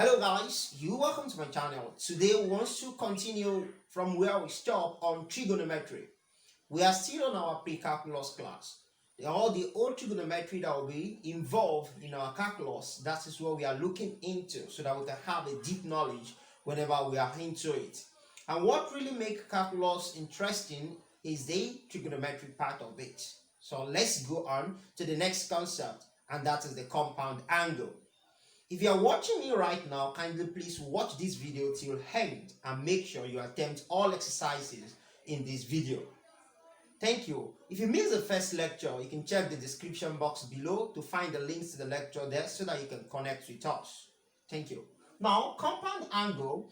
Hello guys, you welcome to my channel. Today we want to continue from where we stopped on trigonometry. We are still on our pre-calculus class. All the old trigonometry that will be involved in our calculus, that is what we are looking into so that we can have a deep knowledge whenever we are into it. And what really makes calculus interesting is the trigonometry part of it. So let's go on to the next concept, and that is the compound angle. If you are watching me right now, kindly please watch this video till end and make sure you attempt all exercises in this video. Thank you. If you missed the first lecture, you can check the description box below to find the links to the lecture there so that you can connect with us. Thank you. Now, compound angle,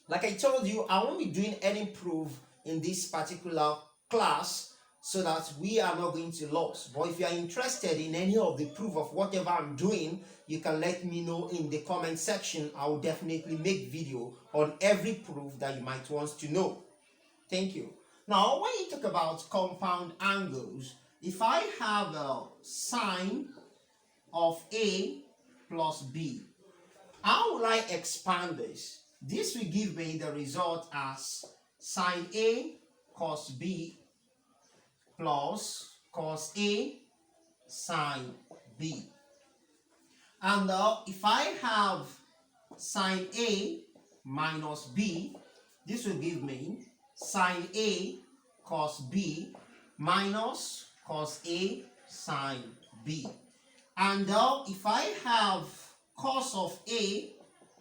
like I told you, I won't be doing any proof in this particular class so that we are not going to lose. But if you are interested in any of the proof of whatever I'm doing, you can let me know in the comment section. I will definitely make video on every proof that you might want to know. Thank you. Now, when you talk about compound angles, if I have a sine of A plus B, how will I expand this? This will give me the result as sine A cos B plus cos A sine B. And if I have sine A minus B, this will give me sine A cos B minus cos A sine B. And if I have cos of A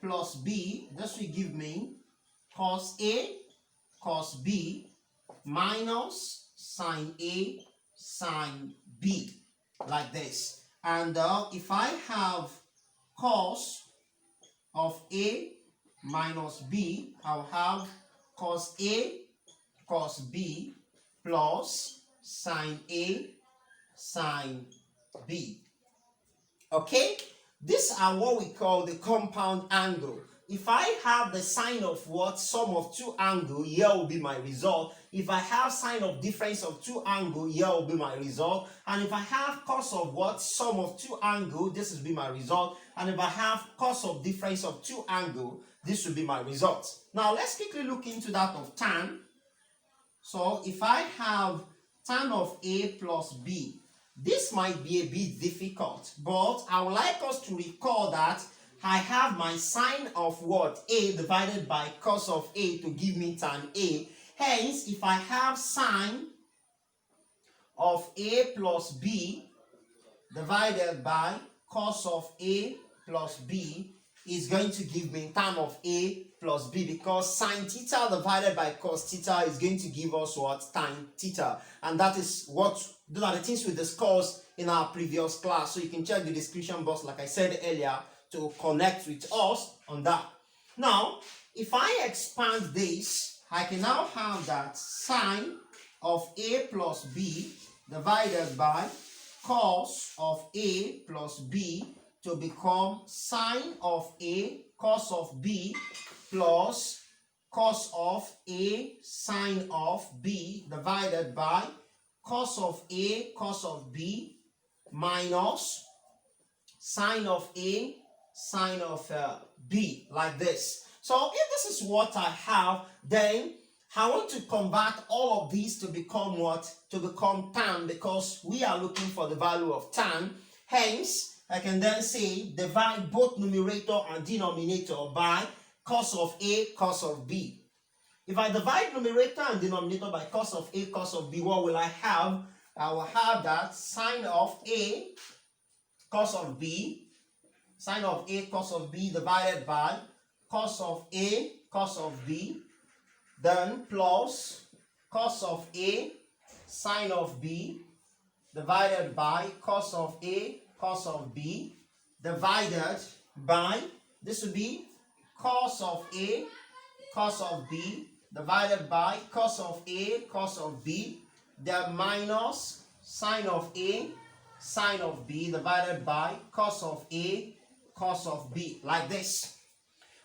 plus B, this will give me cos A cos B minus sine A sine B, like this. And if I have cos of A minus B, I'll have cos A cos B plus sine A sine B. Okay, these are what we call the compound angle. If I have the sine of what? Sum of two angles, here will be my result. If I have sine of difference of two angles, here will be my result. And if I have cos of what? Sum of two angles, this will be my result. And if I have cos of difference of two angles, this will be my result. Now let's quickly look into that of tan. So if I have tan of A plus B, this might be a bit difficult, but I would like us to recall that I have my sine of what? A divided by cos of A to give me tan A. Hence, if I have sine of A plus B divided by cos of A plus B is going to give me tan of A plus B, because sine theta divided by cos theta is going to give us what? Tan theta. And that is what, those are the things we discussed in our previous class. So you can check the description box, like I said earlier, to connect with us on that. Now, if I expand this, I can now have that sine of A plus B divided by cos of A plus B to become sine of A cos of B plus cos of A sine of B divided by cos of A cos of B minus sine of A sine of B, like this. So if this is what I have, then I want to convert all of these to become what? To become tan, because we are looking for the value of tan. Hence, I can then say divide both numerator and denominator by cos of A cos of B. If I divide numerator and denominator by cos of A cos of B, what will I have? I will have that sine of A cos of B, sine of A cos of B divided by cos of A cos of B, then plus cos of A sine of B divided by cos of A cos of B divided by, this will be cos of A cos of B divided by cos of A cos of B, then minus sine of A sine of B divided by cos of A cos of B, like this.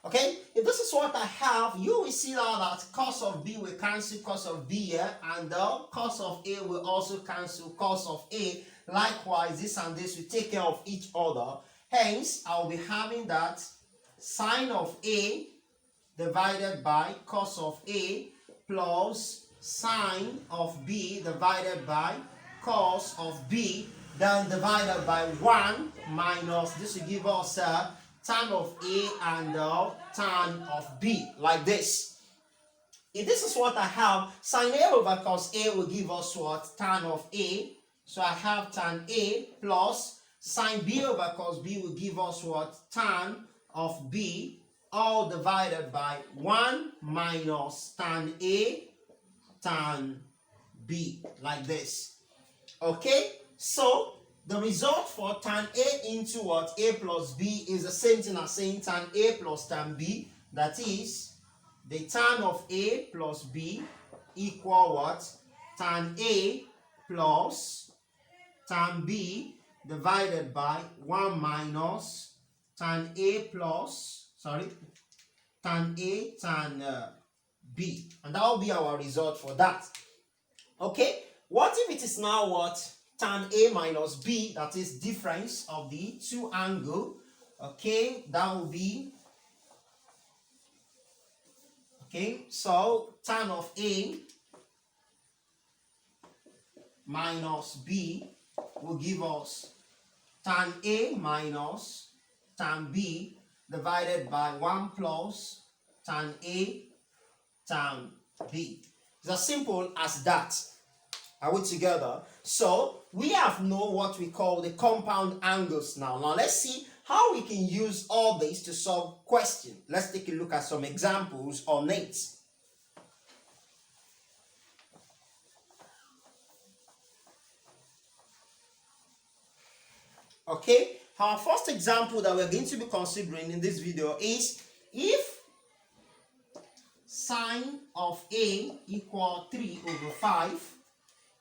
Okay, if this is what I have, you will see now that cos of B will cancel cos of B here, and the cos of A will also cancel cos of A. Likewise, this and this will take care of each other. Hence, I'll be having that sine of A divided by cos of A plus sine of B divided by cos of B, then divided by 1 minus, this will give us tan of A and tan of B, like this. If this is what I have, sine A over cos A will give us what? Tan of A. So I have tan A plus sine B over cos B will give us what? Tan of B, all divided by 1 minus tan A tan B, like this. Okay, so the result for tan A into what? A plus B is the same thing as saying tan A plus tan B. That is, the tan of A plus B equal what? Tan A plus tan B divided by 1 minus tan A plus, tan A tan B. And that will be our result for that. Okay, what if it is now what? Tan A minus B, that is difference of the two angle. Okay, that will be, okay, so tan of A minus B will give us tan A minus tan B divided by 1 plus tan A tan B. It's as simple as that. Are we together? So we have know what we call the compound angles now. Now let's see how we can use all this to solve questions. Let's take a look at some examples on it. Okay, our first example that we're going to be considering in this video is if sine of A equal 3 over 5,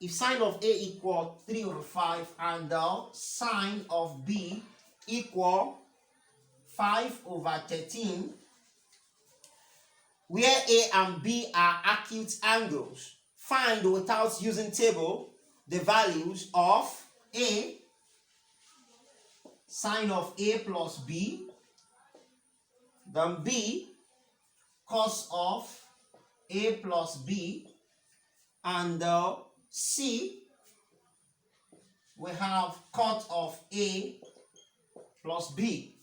if sine of A equal 3 over 5 and sine of B equal 5 over 13, where A and B are acute angles, find without using table the values of A, sine of A plus B, then B, cos of A plus B, and C, we have cot of A plus B.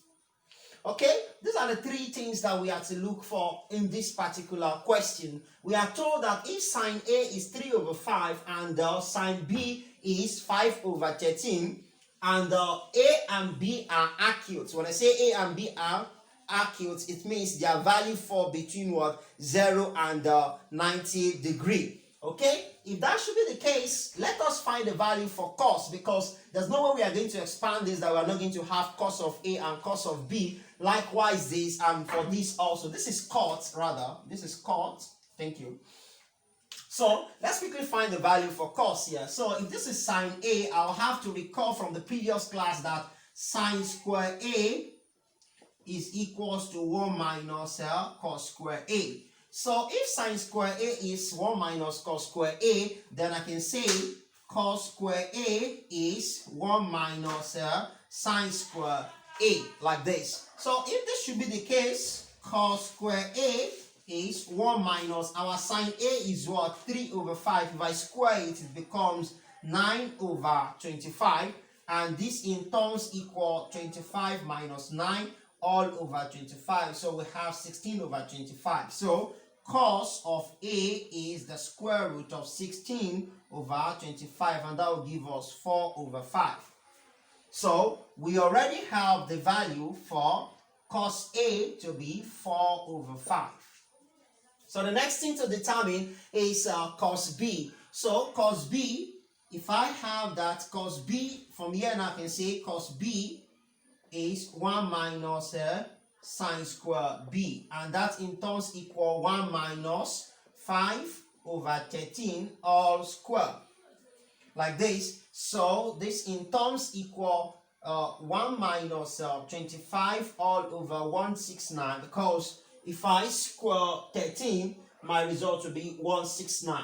Okay, these are the three things that we have to look for in this particular question. We are told that if sine A is 3 over 5 and sine B is 5 over 13, and A and B are acute. When I say A and B are acute, it means their value fall between what? 0 and 90 degree. Okay, if that should be the case, let us find the value for cos, because there's no way we are going to expand this that we are not going to have cos of A and cos of B. Likewise this, and for this also. This is cot, rather. This is cot. Thank you. So let's quickly find the value for cos here. So if this is sine A, I'll have to recall from the previous class that sine square A is equals to 1 minus cos square A. So if sine square A is 1 minus cos square A, then I can say cos square A is 1 minus sine square A, like this. So if this should be the case, cos square A is 1 minus, our sine A is what? 3 over 5. If I square it, it becomes 9 over 25. And this in turns equal 25 minus 9 all over 25. So we have 16 over 25. So cos of A is the square root of 16 over 25. And that will give us 4 over 5. So we already have the value for cos A to be 4 over 5. So the next thing to determine is cos B. So cos B, if I have that cos B, from here now I can say cos B is 1 minus sine square B. And that in turns equal 1 minus 5 over 13 all square. Like this. So this in turns equal 1 minus 25 all over 169, because if I square 13, my result will be 169.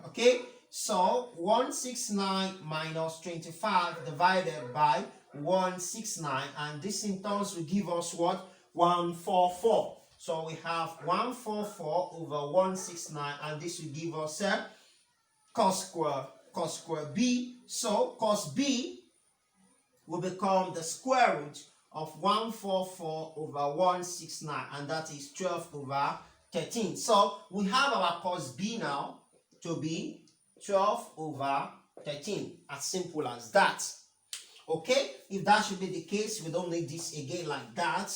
Okay, so 169 minus 25 divided by 169, and this in turn will give us what? 144. So we have 144 over 169, and this will give us cos square b. So cos b will become the square root of 144 over 169, and that is 12 over 13. So we have our cos b now to be 12 over 13, as simple as that. Okay, if that should be the case, we don't need this again like that.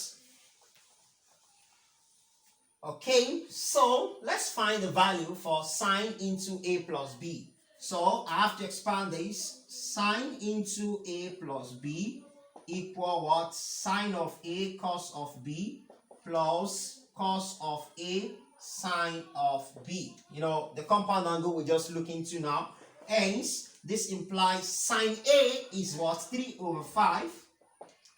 Okay, so let's find the value for sine into a plus b. So I have to expand this. Sine into a plus b equal what? Sine of a cos of b plus cos of a sine of b. You know, the compound angle we just look into now. Hence, this implies sine a is what? 3 over 5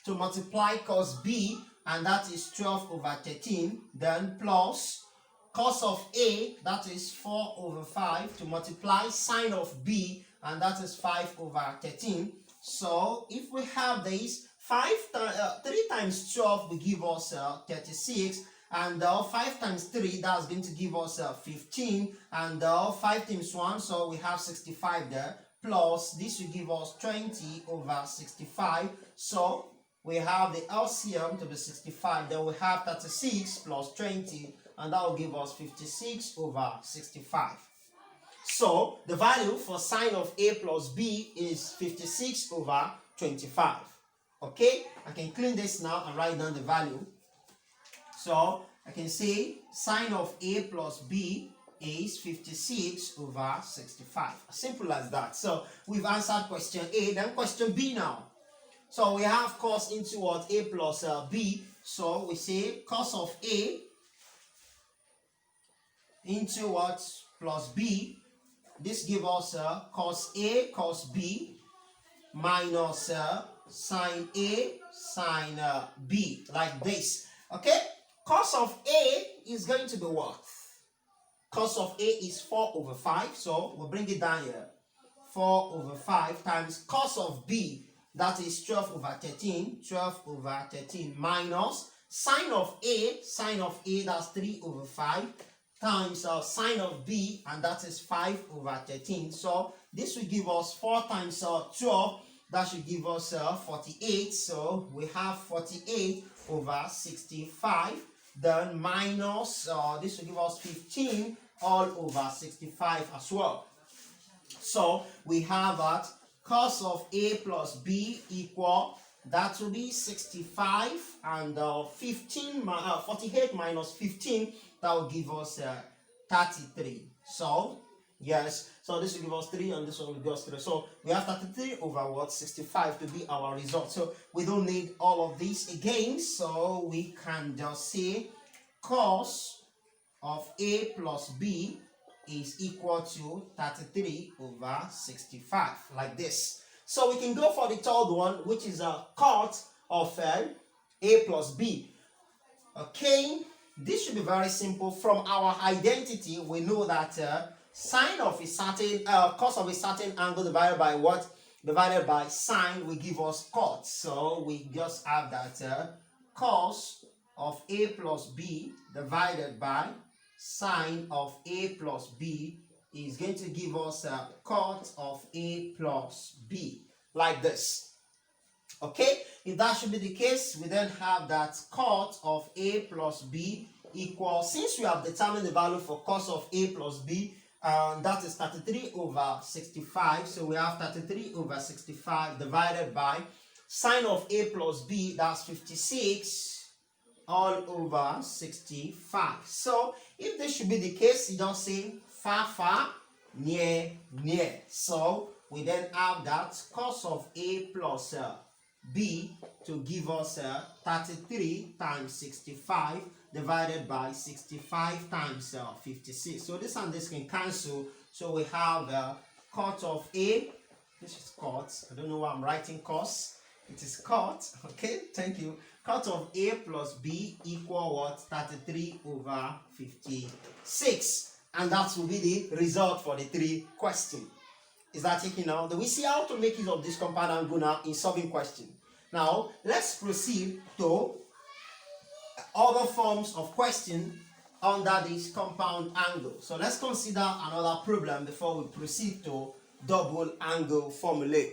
to multiply cos b, and that is 12 over 13, then plus cos of a, that is 4 over 5, to multiply sine of b, and that is 5 over 13. So if we have this, 3 times 12 will give us 36, and 5 times 3, that's going to give us 15, and 5 times 1, so we have 65 there, plus this will give us 20 over 65. So we have the LCM to be 65, then we have 36 plus 20, and that will give us 56 over 65. So the value for sine of a plus b is 56 over 25. Okay, I can clean this now and write down the value. So I can say sine of a plus b is 56 over 65. As simple as that. So we've answered question A. Then question B now. So we have cos into what? A plus b. So we say cos of a into what? Plus b. This gives us cos a cos b minus sine a sine b, like this. Okay? Cos of a is going to be what? Cos of a is 4 over 5. So we'll bring it down here. 4 over 5 times cos of b, that is 12 over 13. 12 over 13 minus sine of a, that's 3 over 5 times sine of b, and that is 5 over 13. So this will give us 4 times 12, that should give us 48. So we have 48 over 65. Then minus, this will give us 15 all over 65 as well. So we have that cos of a plus b equal, that will be 65, and 48 minus 15, that will give us 33. So yes, so this will give us 3, and this one will give us 3. So we have 33 over what? 65 to be our result. So we don't need all of this again. So we can just say cos of a plus b is equal to 33 over 65, like this. So we can go for the third one, which is a cot of a plus b. Okay, this should be very simple. From our identity, we know that sine of a certain, cos of a certain angle divided by what? Divided by sine will give us cot. So we just have that cos of a plus b divided by sine of a plus b is going to give us cot of a plus b, like this. Okay, if that should be the case, we then have that cot of a plus b equals, since we have determined the value for cos of a plus b, that is 33 over 65. So we have 33 over 65 divided by sine of a plus b, that's 56 all over 65. So if this should be the case, you don't say far, far, near, near. So we then have that cos of a plus b to give us 33 times 65 divided by 65 times 56. So this and this can cancel. So we have cot of a, this is cot, I don't know why I'm writing cos, it is cot. Okay, thank you. Cot of a plus b equal what? 33 over 56. And that will be the result for the 3 question. Is that taken now? Then we see how to make use of this compound angle now in solving question. Now let's proceed to other forms of question under this compound angle. So let's consider another problem before we proceed to double angle formulae.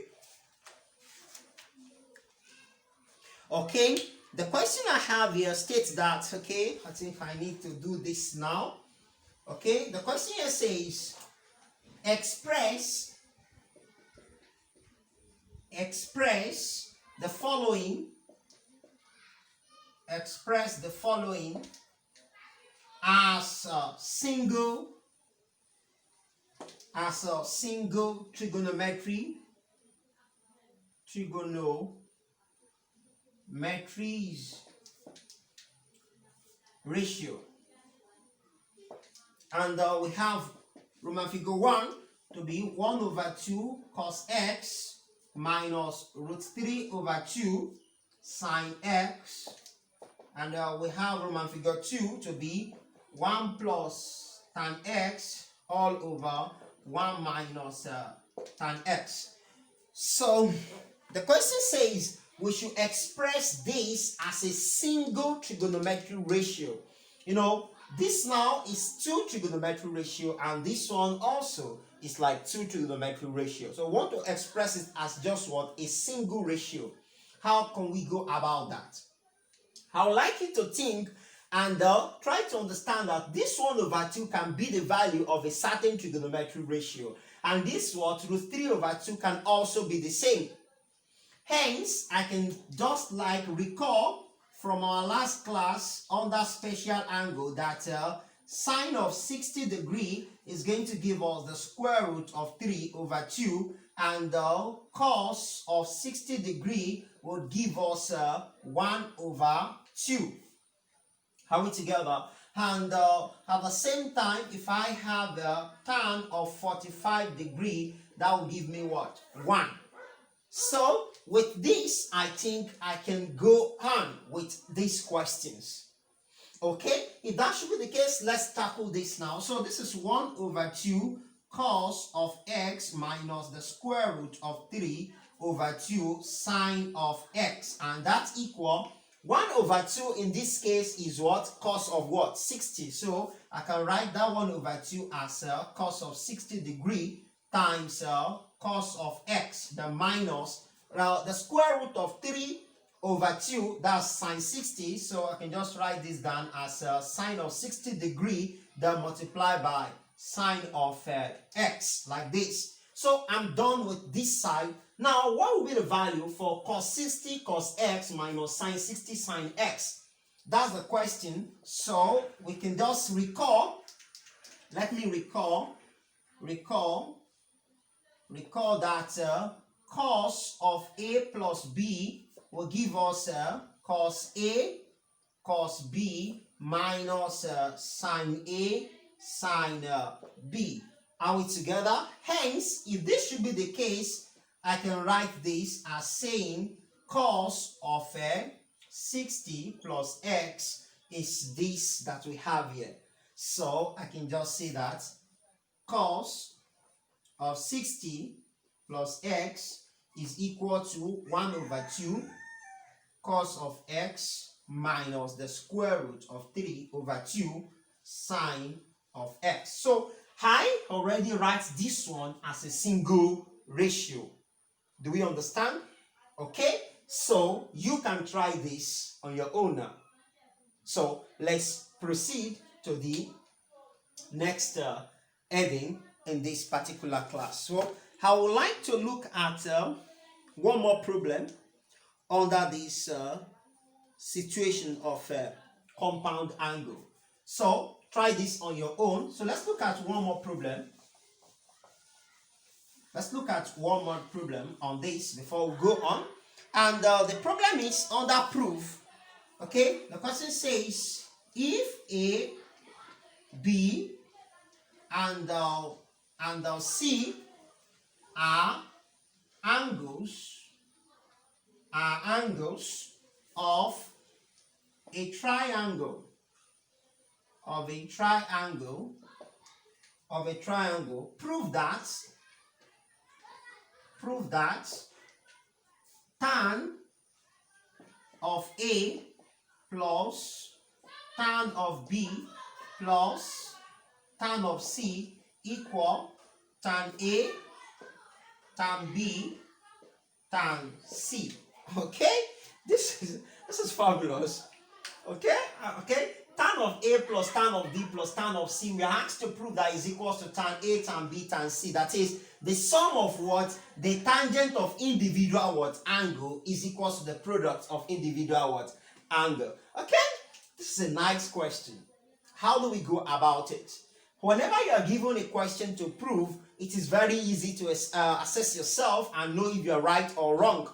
Okay, the question I have here states that, okay, I think I need to do this now. Okay, the question here says, express the following as a single trigonometry ratio. And we have Roman figure 1 to be 1 over 2 cos x minus root 3 over 2 sine x. And we have Roman figure 2 to be 1 plus tan x all over 1 minus tan x. So the question says we should express this as a single trigonometry ratio. You know, this now is 2 trigonometry ratio, and this one also is like 2 trigonometry ratio. So we want to express it as just what? A single ratio. How can we go about that? I would like you to think and try to understand that this 1 over 2 can be the value of a certain trigonometry ratio, and this what? Root 3 over 2 can also be the same. Hence, I can just like recall from our last class under special angle that sine of 60 degree is going to give us the square root of 3 over 2, and cos of 60 degree would give us 1 over 2. Are we together? And at the same time, if I have the tan of 45 degree, that will give me what? 1. So with this, I think I can go on with these questions. Okay, if that should be the case, let's tackle this now. So this is 1 over 2 cos of x minus the square root of 3 over 2 sine of x, and that's equal 1 over 2 in this case is what? Cos of what? 60. So I can write that 1 over 2 as cos of 60 degree times cos of x, the minus the square root of 3 over 2, that's sine 60. So I can just write this down as sine of 60 degree, then multiply by sine of x, like this. So I'm done with this side. Now, what will be the value for cos 60 cos x minus sine 60 sine x? That's the question. So we can just recall. Let me recall that cos of a plus b will give us cos a cos b minus sine a sine b. Are we together? Hence, if this should be the case, I can write this as saying cos of 60 plus x is this that we have here. So I can just say that cos of 60 plus x is equal to 1 over 2 cos of x minus the square root of 3 over 2 sine of x. So I already write this one as a single ratio. Do we understand? Okay, so you can try this on your own now. So let's proceed to the next heading in this particular class. So I would like to look at one more problem under this situation of compound angle. So try this on your own. So let's look at one more problem. Let's look at one more problem on this before we go on. And the problem is under proof. Okay, the question says if A, B, and C are angles of a triangle prove that tan of A plus tan of B plus tan of C equal tan A, tan B, tan C. Okay, this is fabulous. Okay, okay. Tan of A plus tan of B plus tan of C, we are asked to prove that is equals to tan A, tan B, tan C. That is, the sum of what? The tangent of individual what? Angle is equals to the product of individual what? Angle. Okay, this is a nice question. How do we go about it? Whenever you are given a question to prove, it is very easy to assess yourself and know if you are right or wrong.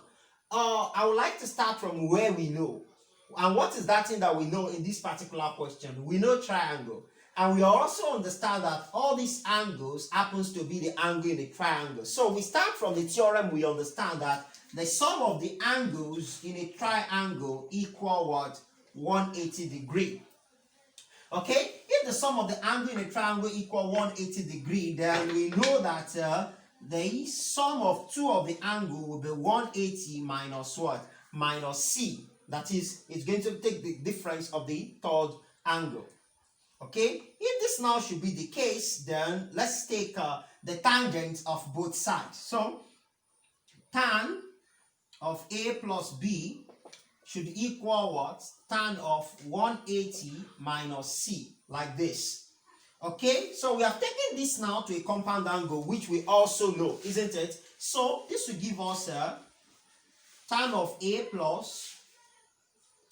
I would like to start from where we know. And what is that thing that we know in this particular question? We know triangle. And we also understand that all these angles happens to be the angle in a triangle. So we start from the theorem, we understand that the sum of the angles in a triangle equal what? 180 degree. Okay, if the sum of the angle in a triangle equal 180 degree, then we know that the sum of two of the angle will be 180 minus what? Minus C. That is, it's going to take the difference of the third angle. Okay, if this now should be the case, then let's take the tangents of both sides. So, tan of A plus B should equal what? Tan of 180 minus C, like this. Okay, so we have taken this now to a compound angle, which we also know, isn't it? So, this will give us tan of A plus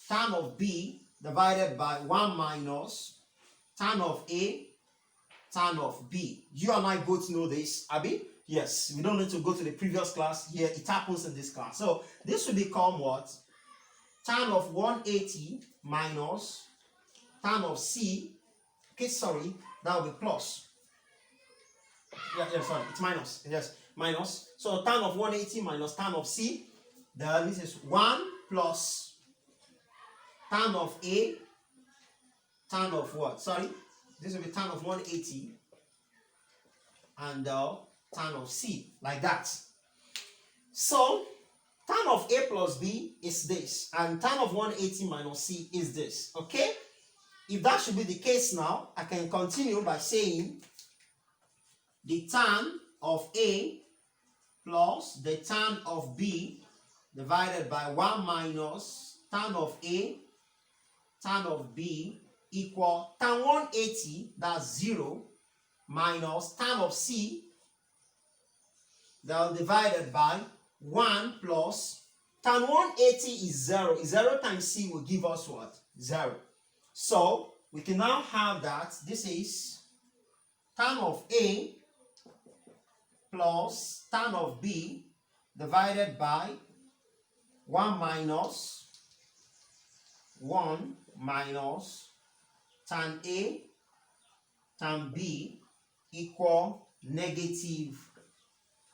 tan of B divided by 1 minus tan of A, tan of B. You and I both know this, Abby? Yes, we don't need to go to the previous class. Here, it happens in this class. So, this will become what? Tan of 180 minus tan of C. Okay, sorry, that will be plus. Yeah, sorry, it's minus. Yes, minus. So, tan of 180 minus tan of C. Then this is 1 plus tan of A, tan of what? Sorry, this will be tan of 180 and tan of C, like that. So, tan of A plus B is this, and tan of 180 minus C is this. Okay? If that should be the case now, I can continue by saying the tan of A plus the tan of B divided by 1 minus tan of A, tan of B equal tan 180, that's 0, minus tan of C, that divided by 1 plus tan 180 is 0. 0 times C will give us what? 0. So we can now have that this is tan of A plus tan of B divided by 1 minus 1 minus tan A, tan B equal negative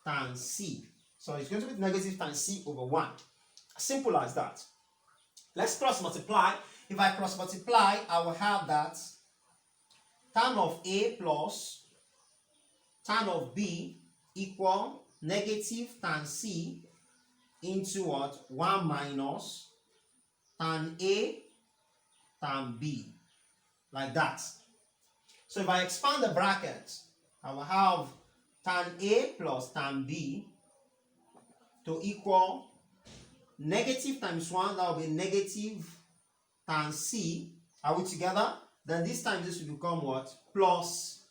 tan C. So it's going to be negative tan C over 1. Simple as that. Let's cross multiply. If I cross multiply, I will have that tan of A plus tan of B equal negative tan C into what? 1 minus tan A, tan B, like that. So if I expand the bracket, I will have tan A plus tan B to equal negative times 1, that will be negative tan C. Are we together? Then this time this will become what? Plus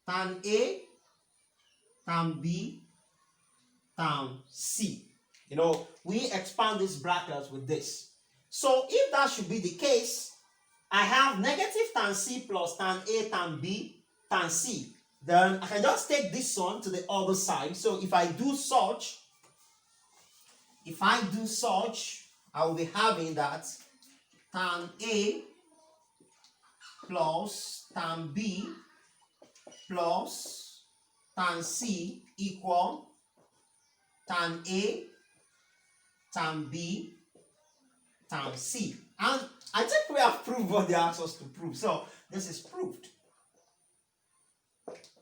tan A, tan B, tan C. You know, we expand this bracket with this. So if that should be the case, I have negative tan C plus tan A, tan B, tan C. Then I can just take this one to the other side. So if I do such, I will be having that tan A plus tan B plus tan C equal tan A, tan B, tan C. And I think we have proved what they asked us to prove. So this is proved.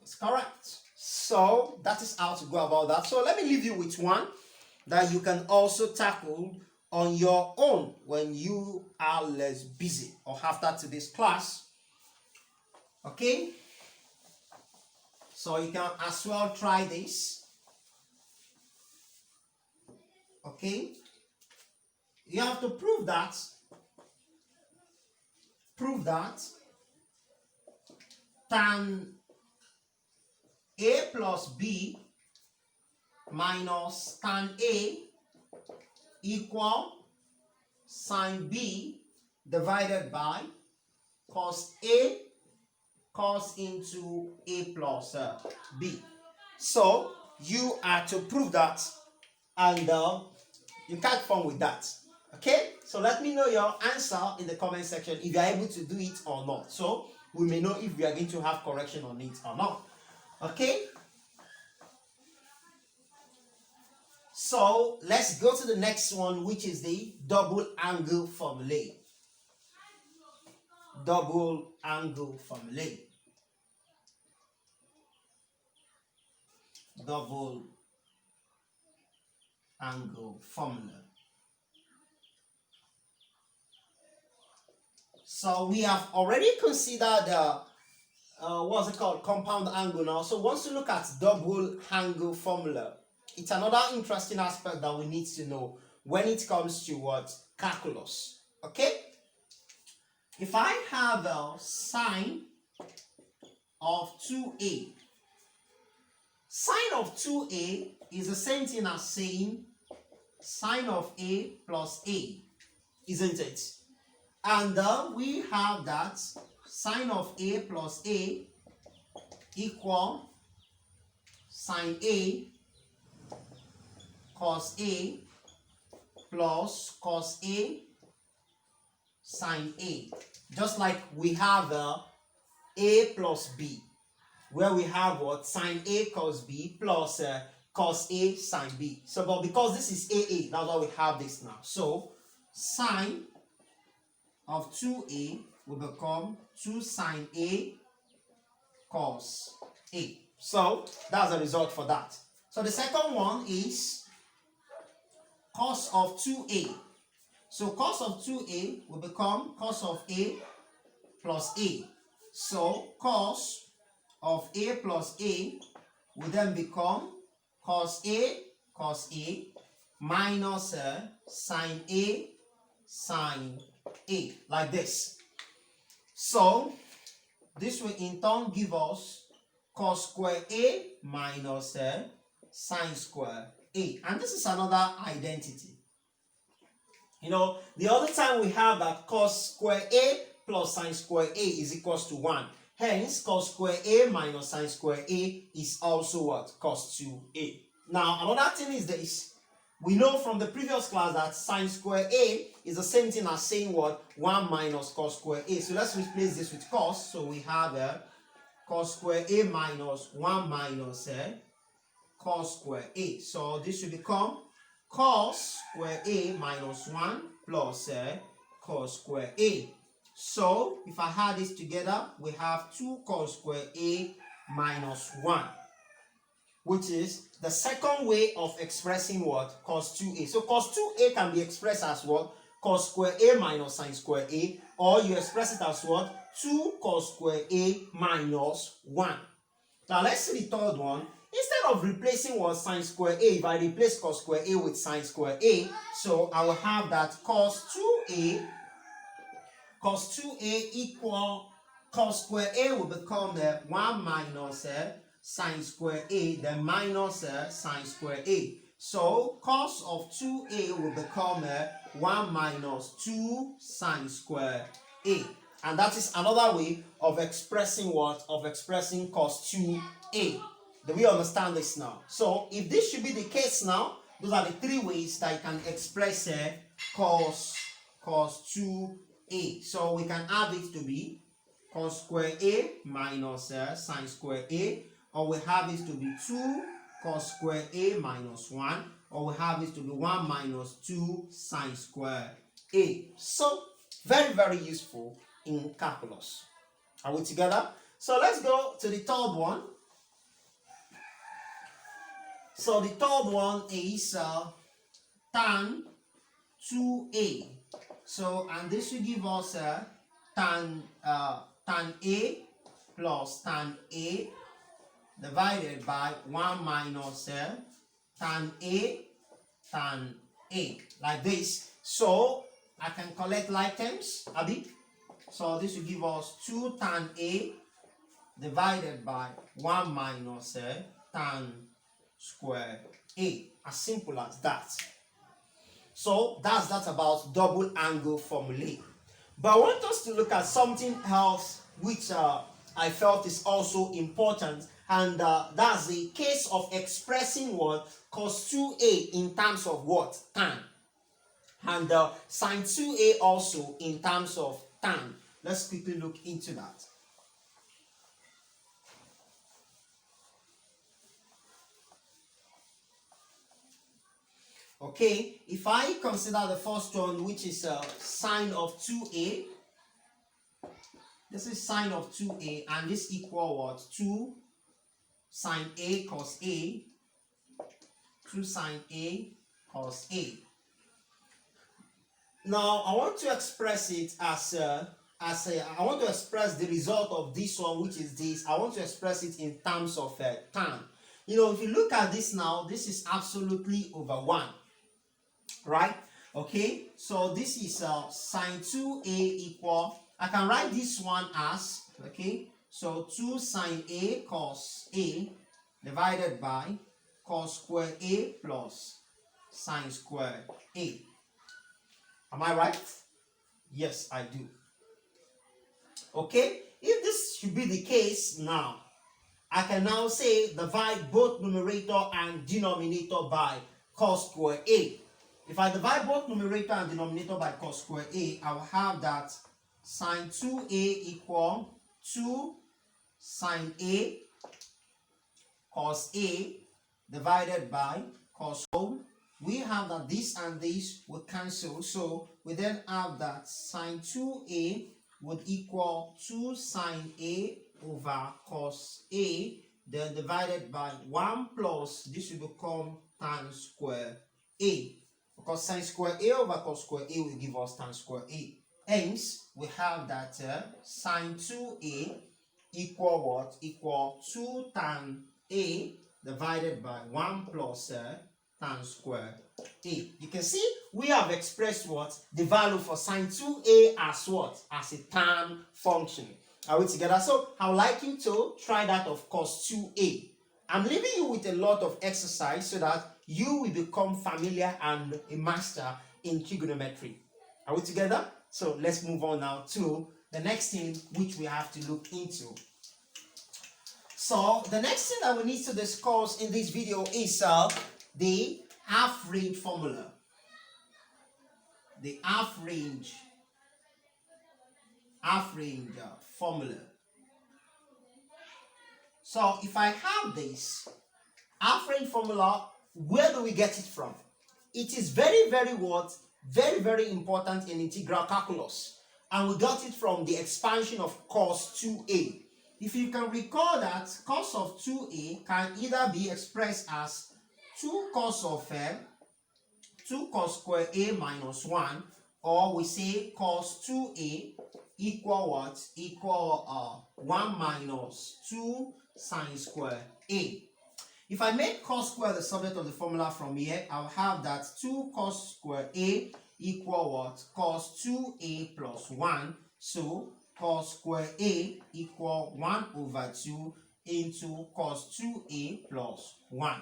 It's correct. So that is how to go about that. So let me leave you with one that you can also tackle on your own when you are less busy or after today's class. Okay, so you can as well try this. Okay, you have to prove that tan A plus B minus tan A equal sin B divided by cos A cos into A plus B. So you are to prove that, and you can't fun with that. Okay, so let me know your answer in the comment section if you are able to do it or not, so we may know if we are going to have correction on it or not. Okay, so let's go to the next one, which is the double angle formulae. Double angle formulae. Double angle formula. So we have already considered what's it called, compound angle now. So once you look at double angle formula, it's another interesting aspect that we need to know when it comes to what, calculus. Okay, if I have a sine of 2a, sine of 2a is the same thing as saying sine of a plus a, isn't it? And we have that sine of a plus a equal sine a cos a plus cos a sine a. Just like we have a plus b, where we have what, sine a cos b plus cos a sine b. So, but because this is a, that's why we have this now. So sine of 2a will become 2 sine a cos a. So that's the result for that. So the second one is cos of 2a. So cos of 2a will become cos of a plus a. So cos of a plus a will then become cos a minus sine a sine a, like this. So this will in turn give us cos square a minus sine square a. And this is another identity. You know, the other time we have that cos square a plus sine square a is equals to 1. Hence, cos square a minus sine square a is also what? Cos 2a. Now, another thing is this. We know from the previous class that sine square a is the same thing as saying what? 1 minus cos square a. So let's replace this with cos. So we have cos square a minus 1 minus cos square a. So this should become cos square a minus 1 plus cos square a. So if I add this together, we have 2 cos square a minus 1, which is the second way of expressing what? Cos 2a. So cos 2a can be expressed as what? Cos square a minus sine square a, or you express it as what? 2 cos square a minus 1. Now let's see the third one. Instead of replacing what, sine square a, if I replace cos square a with sine square a, so I will have that cos 2a equal cos square a will become 1 minus sine square a, then minus sine square a. So cos of 2a will become 1 minus 2 sine square a. And that is another way of expressing what? Of expressing cos 2a. Do we understand this now? So if this should be the case now, those are the 3 ways that you can express cos 2a. So we can have it to be cos square a minus sine square a, or we have it to be 2 cos square a minus 1, or we have it to be 1 minus 2 sine square a. So very, very useful in calculus. Are we together? So let's go to the third one. So the third one is tan 2a. So, and this will give us tan a plus tan a divided by 1 minus tan a, like this. So, I can collect like terms, Abi. So, this will give us 2 tan a divided by 1 minus tan square a. As simple as that. So that's that about double angle formulae. But I want us to look at something else which I felt is also important, and that's the case of expressing what cos 2a in terms of what? Tan. And sin 2a also in terms of tan. Let's quickly look into that. Okay, if I consider the first one, which is sine of 2a, this is sine of 2a, and this equal what? 2 sine a cos a, 2 sine a cos a. Now, I want to express it as I want to express the result of this one, which is this. I want to express it in terms of tan. You know, if you look at this now, this is absolutely over 1. Right? Okay, so this is sine 2a equal, I can write this one as, okay, so 2 sine a cos a divided by cos square a plus sine square a. Am I right? Yes, I do. Okay, if this should be the case now, I can now say divide both numerator and denominator by cos square a. If I divide both numerator and denominator by cos square a, I will have that sine 2a equal 2 sine a cos a divided by cos. So we have that this and this will cancel. So we then have that sine 2a would equal 2 sine a over cos a, then divided by 1 plus, this will become tan square a. Because sine square a over cos square a will give us tan square a. Hence, we have that sine 2a equal what? Equal 2 tan a divided by 1 plus tan square a. You can see we have expressed what? The value for sine 2a as what? As a tan function. Are we together? So, I would like you to try that of cos 2a. I'm leaving you with a lot of exercise so that you will become familiar and a master in trigonometry. Are we together? So let's move on now to the next thing which we have to look into. So the next thing that we need to discuss in this video is the Afrin formula. The Afrin formula. So if I have this Afrin formula, where do we get it from? It is very, very what? Very, very important in integral calculus. And we got it from the expansion of cos 2a. If you can recall that cos of 2a can either be expressed as 2 cos square a minus 1, or we say cos 2a equal what? Equal 1 minus 2 sine square a. If I make cos square the subject of the formula from here, I'll have that 2 cos square a equal what? Cos 2a plus 1. So cos square a equal 1 over 2 into cos 2a plus 1.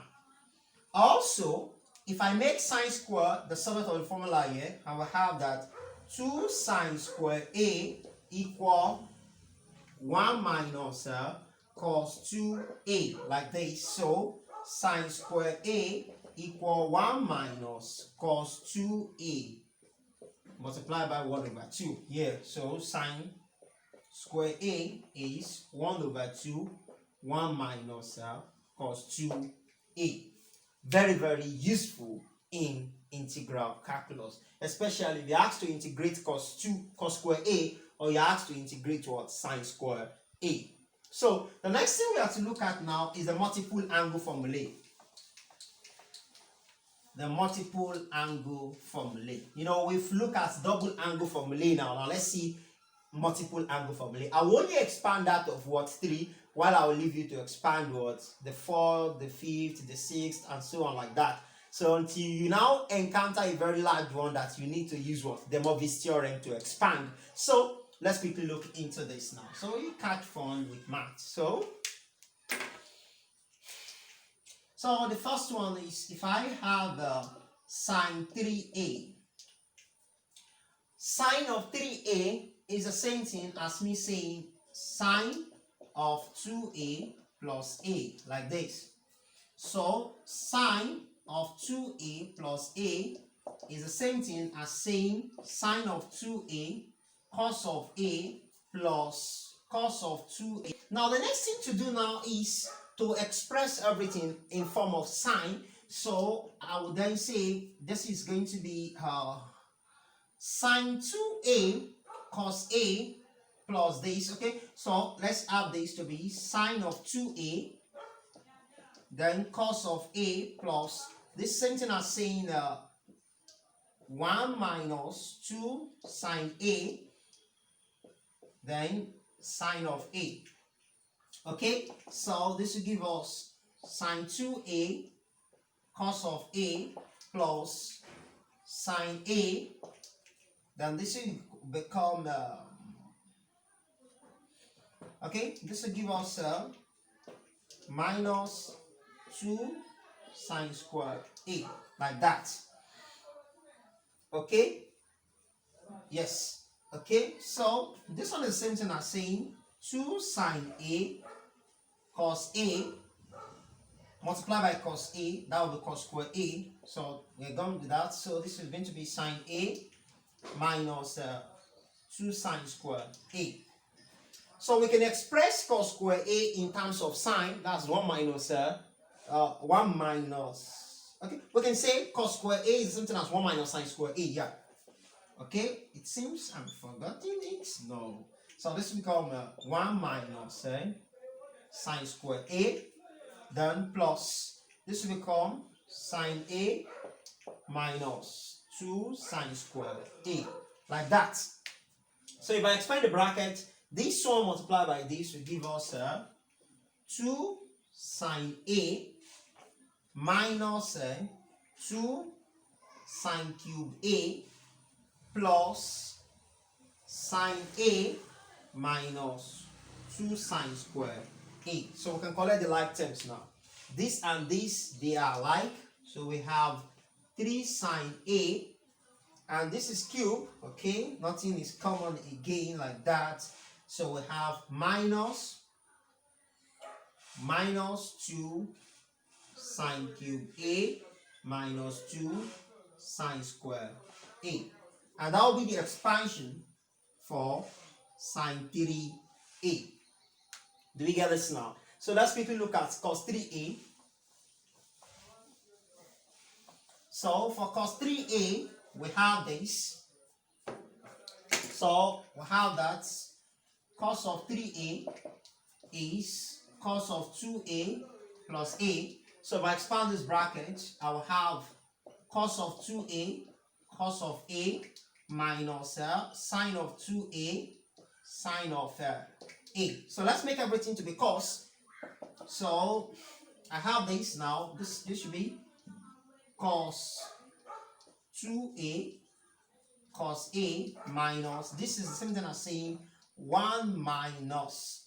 Also, if I make sine square the subject of the formula here, I will have that 2 sine square a equal 1 minus cos 2a, like this. So sine square a equal 1 minus cos 2a multiplied by 1 over 2 here. So sine square a is 1 over 2, 1 minus cos 2a. Very, very useful in integral calculus, especially if you're asked to integrate cos square a, or you're asked to integrate what? Sine square a. So the next thing we have to look at now is the multiple angle formulae. the multiple angle formulae. You know, we've looked at double angle formulae now. Now let's see multiple angle formulae. I will only expand that of what 3, while I will leave you to expand what the 4th, the 5th, the 6th, and so on like that. So until you now encounter a very large one that you need to use what the Morvis theorem to expand. So let's quickly look into this now. So you catch fun with math. So the first one is, if I have sine 3a, sine of 3a is the same thing as me saying sine of 2a plus a, like this. So sine of 2a plus a is the same thing as saying sine of 2a cos of a plus cos of 2a. Now the next thing to do now is to express everything in form of sine. So I would then say this is going to be sine 2a cos a plus this. Okay, so let's have this to be sine of 2a, then cos of a plus this same thing as saying 1 minus 2 sine a, then sine of a. Okay, so this will give us sine 2a cos of a plus sine a, then this will become okay, this will give us minus 2 sine squared a, like that. Okay, yes. Okay, so this one is the same thing as saying 2 sine a cos a multiplied by cos a, that will be cos square a. So we're going with that. So this is going to be sine a minus 2 sine square a. So we can express cos square a in terms of sine. That's 1 minus okay, we can say cos square a is something as 1 minus sine square a. Yeah. Okay, it seems I'm forgetting it. No. So this will become 1 minus sine square a, then plus this will become sine a minus 2 sine square a, like that. So if I expand the bracket, this one multiplied by this will give us 2 sine a minus 2 sine cube a plus sine a minus 2 sine square a. So we can collect the like terms now. This and this, they are like. So we have 3 sine a, and this is cube. Okay, nothing is common again, like that. So we have minus 2 sine cube a minus 2 sine square a, and that will be the expansion for sine 3a. Do we get this now? So let's quickly look at cos 3a. So for cos 3a, we have this. So we have that cos of 3a is cos of 2a plus a. So if I expand this bracket, I will have cos of 2a, cos of a minus sine of 2a, sine of a. So let's make everything to be cos. So I have this now. This should be cos 2a cos a minus, this is the same thing as saying 1 minus,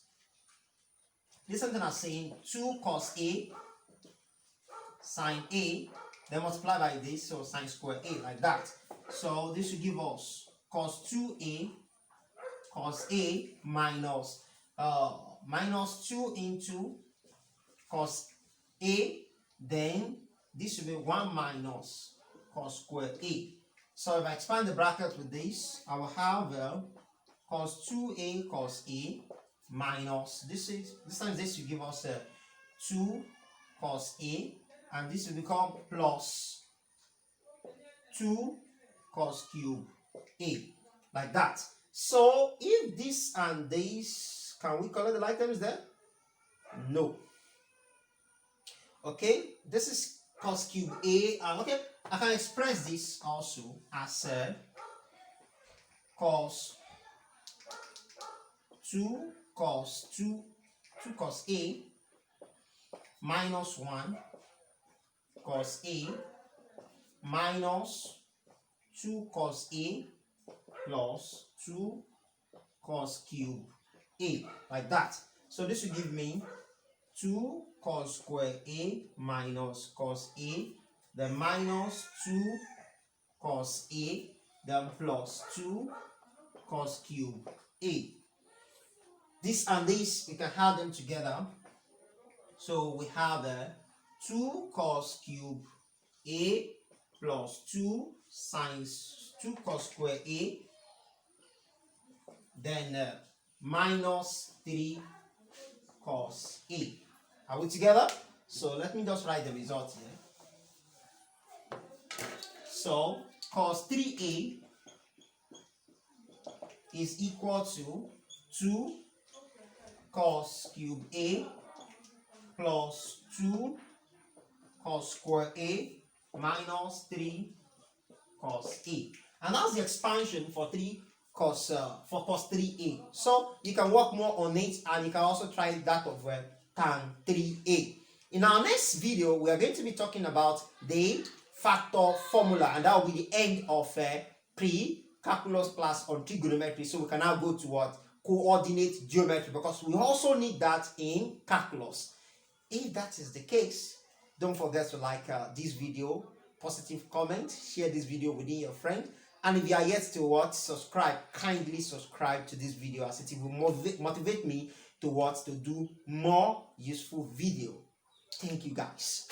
this is something as saying 2 cos a sine a, then multiply by this, so sine square a, like that. So this will give us cos 2a cos a minus minus 2 into cos a, then this will be 1 minus cos square a. So if I expand the bracket with this, I will have cos 2a cos a minus, this time this will give us 2 cos a, and this will become plus 2 cos cube a, like that. So if this and this, can we collect the like terms there? No. Okay, this is cos cube A. Okay, I can express this also as cos 2 cos A minus 1 cos A minus 2 cos A plus 2 cos cube A, like that. So this will give me 2 cos square A minus cos A, then minus 2 cos A, then plus 2 cos cube A. This and this, we can add them together. So we have 2 cos cube A plus 2 sines 2 cos square A, then minus 3 cos A. Are we together? So let me just write the result here. So cos 3A is equal to 2 cos cube A plus 2 cos square A minus 3 cos A. And that's the expansion for cos 3A. So you can work more on it, and you can also try that of tan 3A. In our next video, we are going to be talking about the factor formula, and that will be the end of pre-calculus class on trigonometry. So we can now go to what? Coordinate geometry, because we also need that in calculus. If that is the case, don't forget to like this video, positive comment, share this video within your friend, and if you are yet to subscribe, kindly subscribe to this video, as it will motivate me to do more useful video. Thank you guys.